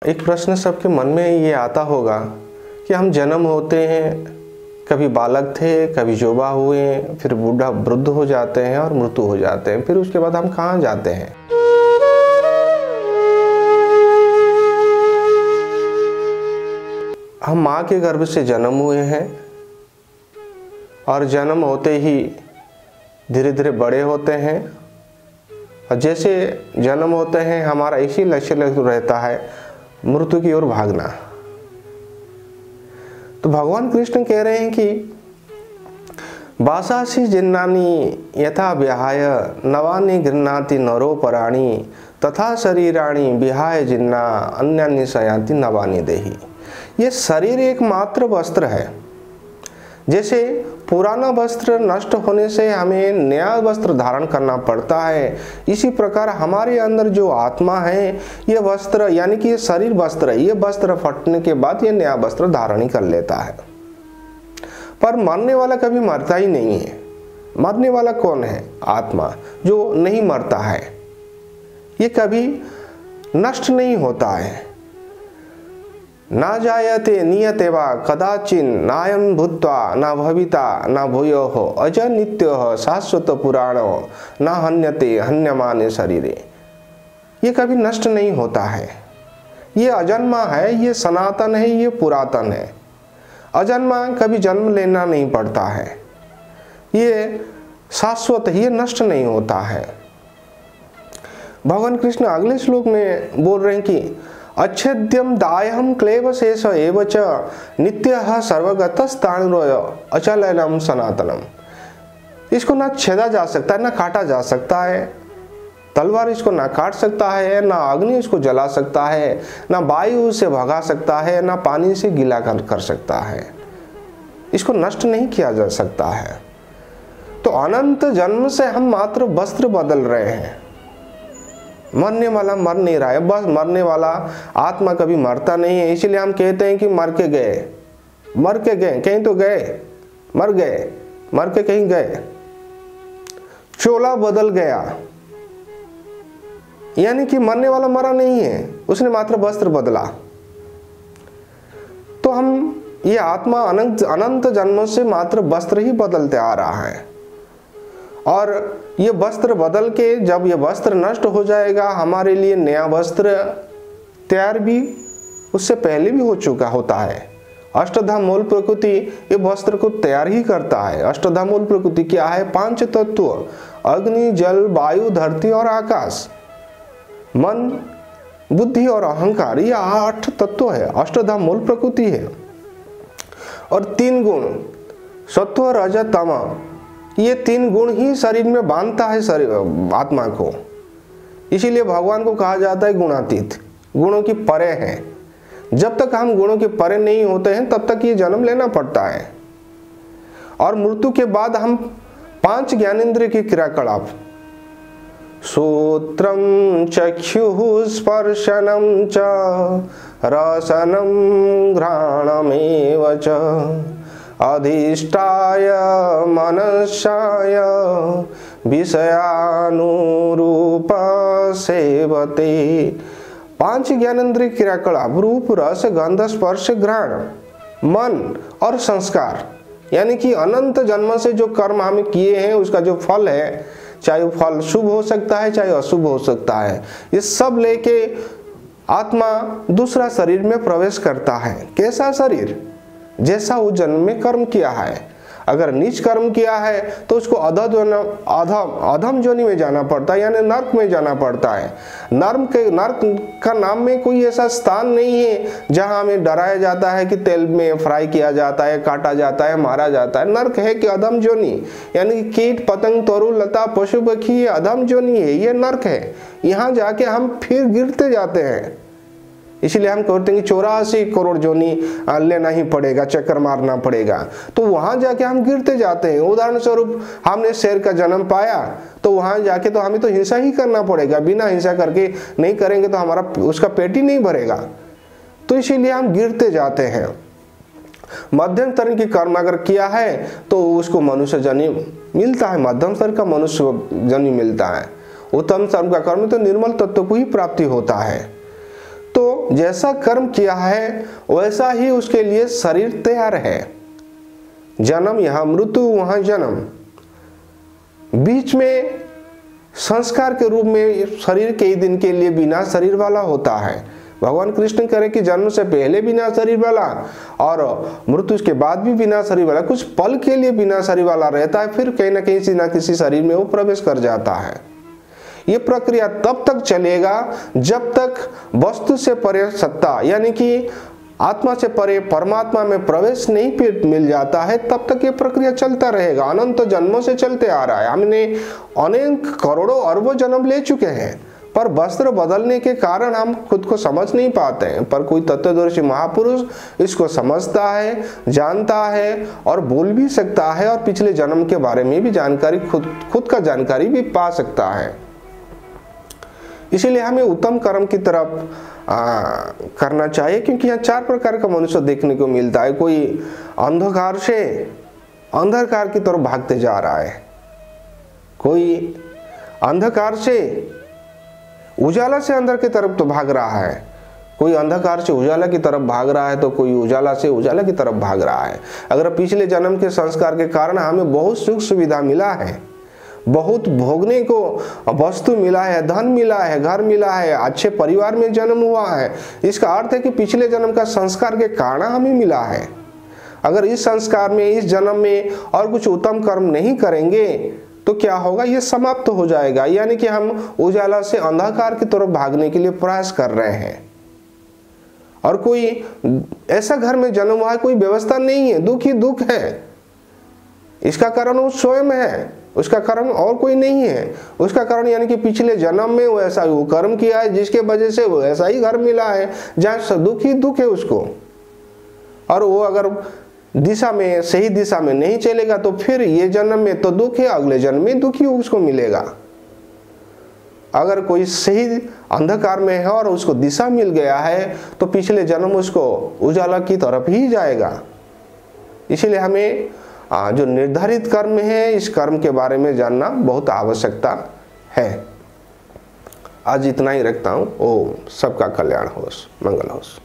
एक प्रश्न सबके मन में ये आता होगा कि हम जन्म होते हैं, कभी बालक थे, कभी युवा हुए, फिर बूढ़ा वृद्ध हो जाते हैं और मृत्यु हो जाते हैं, फिर उसके बाद हम कहाँ जाते हैं। हम माँ के गर्भ से जन्म हुए हैं और जन्म होते ही धीरे धीरे बड़े होते हैं और जैसे जन्म होते हैं हमारा इसी लक्ष्य रहता है मृत्यु की ओर भागना। तो भगवान कृष्ण कह रहे हैं कि वासासी जिन्नानी यथा विहाय नवानि गृह्णाति नरो पराणि तथा शरीराणि विहाय जिन्ना अन्यानि सयाति नवानि देहि। ये शरीर एक मात्र वस्त्र है। जैसे पुराना वस्त्र नष्ट होने से हमें नया वस्त्र धारण करना पड़ता है, इसी प्रकार हमारे अंदर जो आत्मा है ये वस्त्र यानी कि ये शरीर वस्त्र है, ये वस्त्र फटने के बाद ये नया वस्त्र धारण ही कर लेता है। पर मरने वाला कभी मरता ही नहीं है। मरने वाला कौन है? आत्मा, जो नहीं मरता है, ये कभी नष्ट नहीं होता है। ना जायते नियते वा कदाचिन नायं भूत्वा न भविता न भूयोः अजर नित्योः शाश्वत पुराणो न हन्यते हन्यमाने शरीरे। ये कभी नष्ट नहीं होता है, ये अजन्मा है, ये सनातन है, ये पुरातन है। अजन्मा कभी जन्म लेना नहीं पड़ता है, ये शाश्वत है, ये नष्ट नहीं होता है। भगवान कृष्ण अगले श्लोक में बोल रहे हैं कि अच्छेद्यम दायहम क्लेव शेष एवच नित्यः सर्वगतस्तानुरोय अचलम सनातनम। इसको ना छेदा जा सकता है, ना काटा जा सकता है। तलवार इसको ना काट सकता है, ना अग्नि इसको जला सकता है, ना वायु से भगा सकता है, ना पानी से गीला कर सकता है। इसको नष्ट नहीं किया जा सकता है। तो अनंत जन्म से हम मात्र वस्त्र बदल रहे हैं। मरने वाला मर नहीं रहा है, बस मरने वाला आत्मा कभी मरता नहीं है। इसलिए हम कहते हैं कि मर के गए, मर के गए, कहीं तो गए, मर गए, मर के कहीं गए। चोला बदल गया, यानी कि मरने वाला मरा नहीं है, उसने मात्र वस्त्र बदला। तो हम ये आत्मा अनंत जन्मों से मात्र वस्त्र ही बदलते आ रहा है। और ये वस्त्र बदल के जब ये वस्त्र नष्ट हो जाएगा, हमारे लिए नया वस्त्र तैयार भी उससे पहले भी हो चुका होता है। अष्टधा मूल प्रकृति ये वस्त्र को तैयार ही करता है। अष्टधा मूल प्रकृति क्या है? 5 तत्व, अग्नि, जल, वायु, धरती और आकाश, मन, बुद्धि और अहंकार, ये 8 तत्व है, अष्टधा मूल प्रकृति है। और 3 गुण सत्व, रज, तम, ये 3 गुण ही शरीर में बांधता है शरीर आत्मा को। इसीलिए भगवान को कहा जाता है गुणातीत, गुणों की परे है। जब तक हम गुणों के परे नहीं होते हैं तब तक ये जन्म लेना पड़ता है। और मृत्यु के बाद हम 5 ज्ञानेंद्रिय की क्रियाकलाप, श्रोत्रम चक्षुः स्पर्शनम च रसनम घ्राणमेव च अधिष्ठाय मनसाय विषयानुरूप सेवते। 5 ज्ञानेंद्रिय क्रियाकलाप रूप, रस, गंध, स्पर्श, घ्राण, मन और संस्कार, यानी कि अनंत जन्म से जो कर्म हमें किए हैं उसका जो फल है, चाहे वो फल शुभ हो सकता है चाहे अशुभ हो सकता है, ये सब लेके आत्मा दूसरा शरीर में प्रवेश करता है। कैसा शरीर? जैसा उस जन्म में कर्म किया है। अगर नीच कर्म किया है तो उसको अधम जोनि में जाना पड़ता है, यानी नर्क में जाना पड़ता है। नर्क का नाम में कोई ऐसा स्थान नहीं है जहां हमें डराया जाता है कि तेल में फ्राई किया जाता है, काटा जाता है, मारा जाता है। नर्क है कि अधम जोनि, यानी कीट पतंग तरु लता पशु पक्षी, ये अधम जोनि है, ये नर्क है। यहाँ जाके हम फिर गिरते जाते हैं। इसलिए हम कहते हैं कि 84 करोड़ जोनी लेना ही पड़ेगा, चक्कर मारना पड़ेगा। तो वहां जाके हम गिरते जाते हैं। उदाहरण स्वरूप हमने शेर का जन्म पाया तो वहां जाके तो हमें तो हिंसा ही करना पड़ेगा। बिना हिंसा करके नहीं करेंगे तो हमारा उसका पेट ही नहीं भरेगा। तो इसीलिए हम गिरते जाते हैं। मध्यम स्तर की कर्म अगर किया है तो उसको मनुष्य जन्म मिलता है, मध्यम स्तर का मनुष्य जन्म मिलता है। उत्तम स्तर का कर्म तो निर्मल तत्व को ही प्राप्ति होता है। तो जैसा कर्म किया है वैसा ही उसके लिए शरीर तैयार है। जन्म यहाँ मृत्यु वहाँ जन्म, बीच में संस्कार के रूप में शरीर कई दिन के लिए बिना शरीर वाला होता है। भगवान कृष्ण कह रहे कि जन्म से पहले बिना शरीर वाला और मृत्यु के बाद भी बिना शरीर वाला, कुछ पल के लिए बिना शरीर वाला रहता है, फिर कहीं ना किसी शरीर में वो प्रवेश कर जाता है। ये प्रक्रिया तब तक चलेगा जब तक वस्तु से परे सत्ता यानी कि आत्मा से परे परमात्मा में प्रवेश नहीं मिल जाता है, तब तक ये प्रक्रिया चलता रहेगा। अनंत जन्मों से चलते आ रहा है। हमने अनेक करोड़ों अरबों जन्म ले चुके हैं, पर वस्त्र बदलने के कारण हम खुद को समझ नहीं पाते हैं। पर कोई तत्वदर्शी महापुरुष इसको समझता है, जानता है और बोल भी सकता है और पिछले जन्म के बारे में भी जानकारी खुद का जानकारी भी पा सकता है। इसीलिए हमें उत्तम कर्म की तरफ करना चाहिए, क्योंकि यहाँ 4 प्रकार का मनुष्य देखने को मिलता है। कोई अंधकार से अंधकार की तरफ भागते जा रहा है, कोई अंधकार से उजाला से अंदर की तरफ तो भाग रहा है, कोई अंधकार से उजाला की तरफ भाग रहा है, तो कोई उजाला से उजाला की तरफ भाग रहा है। अगर पिछले जन्म के संस्कार के कारण हमें बहुत सुख सुविधा मिला है, बहुत भोगने को वस्तु मिला है, धन मिला है, घर मिला है, अच्छे परिवार में जन्म हुआ है, इसका अर्थ है कि पिछले जन्म का संस्कार के कारण हमें मिला है। अगर इस संस्कार में इस जन्म में और कुछ उत्तम कर्म नहीं करेंगे तो क्या होगा, ये समाप्त हो जाएगा। यानी कि हम उजाला से अंधकार की तरफ भागने के लिए प्रयास कर रहे हैं। और कोई ऐसा घर में जन्म हुआ है, कोई व्यवस्था नहीं है, दुख ही दुख है, इसका कारण वो स्वयं है, उसका कारण और कोई नहीं है। उसका कारण यानी कि पिछले जन्म में वो ऐसा वो कर्म किया है जिसके वजह से वो ऐसा ही घर मिला है जहाँ दुख ही दुख है उसको। और वो अगर दिशा में सही दिशा में नहीं चलेगा तो फिर ये जन्म में तो दुख है, अगले जन्म में दुख ही उसको मिलेगा। अगर कोई सही अंधकार में है और उसको दिशा मिल गया है तो पिछले जन्म उसको उजाला की तरफ ही जाएगा। इसीलिए हमें जो निर्धारित कर्म है इस कर्म के बारे में जानना बहुत आवश्यकता है। आज इतना ही रखता हूँ। ओम सबका कल्याण होस, मंगल होस।